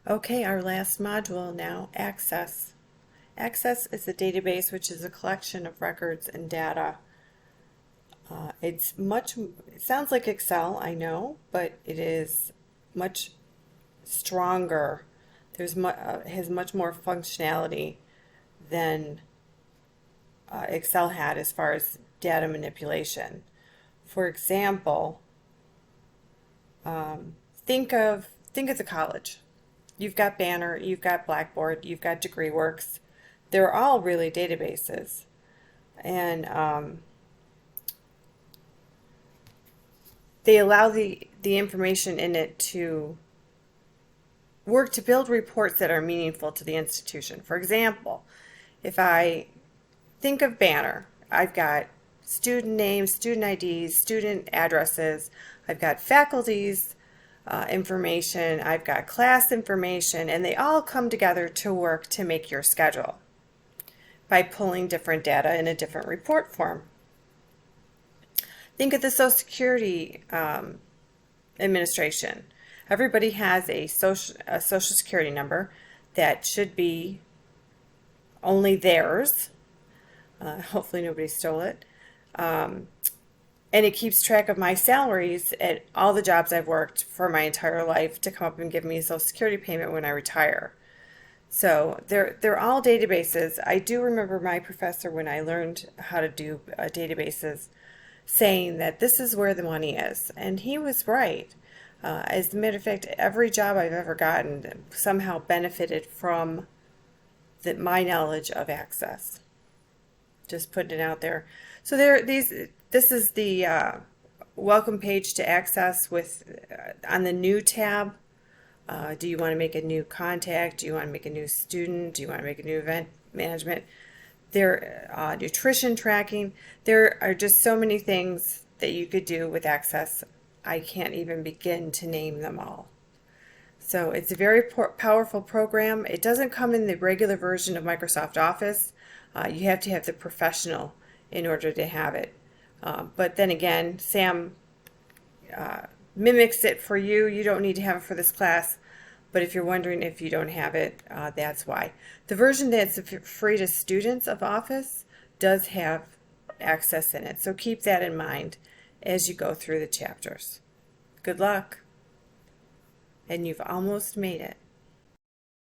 Okay, our last module now, Access. Access is a database which is a collection of records and data. It sounds like Excel, I know, but it is much stronger. Has much more functionality than Excel had as far as data manipulation. For example, think of the college. You've got Banner, you've got Blackboard, you've got DegreeWorks. They're all really databases, and they allow the information in it to work to build reports that are meaningful to the institution. For example, if I think of Banner, I've got student names, student IDs, student addresses, I've got faculty's information, I've got class information, and they all come together to work to make your schedule by pulling different data in a different report form. Think of the Social Security Administration. Everybody has a social security number that should be only theirs. Hopefully nobody stole it. And it keeps track of my salaries at all the jobs I've worked for my entire life to come up and give me a Social Security payment when I retire. So they're all databases. I do remember my professor when I learned how to do databases saying that this is where the money is. And he was right. As a matter of fact, every job I've ever gotten somehow benefited from my knowledge of Access. Just putting it out there. So this is the welcome page to Access with on the new tab. Do you want to make a new contact? Do you want to make a new student? Do you want to make a new event management? There, nutrition tracking. There are just so many things that you could do with Access. I can't even begin to name them all. So it's a very powerful program. It doesn't come in the regular version of Microsoft Office. You have to have the professional in order to have it. But then again, Sam mimics it for you. You don't need to have it for this class. But if you're wondering if you don't have it, that's why. The version that's free to students of Office does have Access in it. So keep that in mind as you go through the chapters. Good luck. And you've almost made it.